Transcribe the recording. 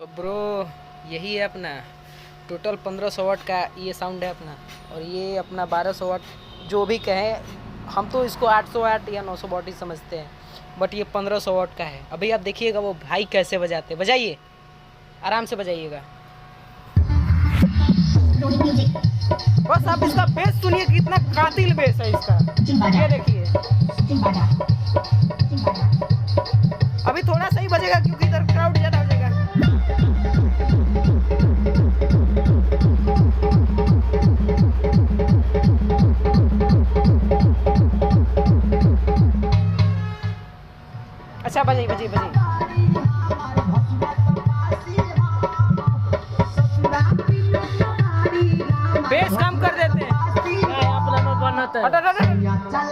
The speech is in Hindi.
तो ब्रो यही है अपना टोटल 1500 वाट का ये साउंड है अपना, और ये अपना 1200 वाट जो भी कहे, हम तो इसको 800 वाट या 900 वाट ही समझते हैं, बट ये 1500 वाट का है। अभी आप देखिएगा वो भाई कैसे बजाते, बजाइए आराम से बजाइएगा। बस आप इसका बेस सुनिए, कितना कातिल बेस है इसका, ये देखिए। अभी थोड़ा सही बजेगा क्योंकि इधर क्राउड ज़्यादा हो जाएगा। अच्छा बजाइए बजाइए बजाइए। बेस कम कर देते हैं। अपना में बनता है।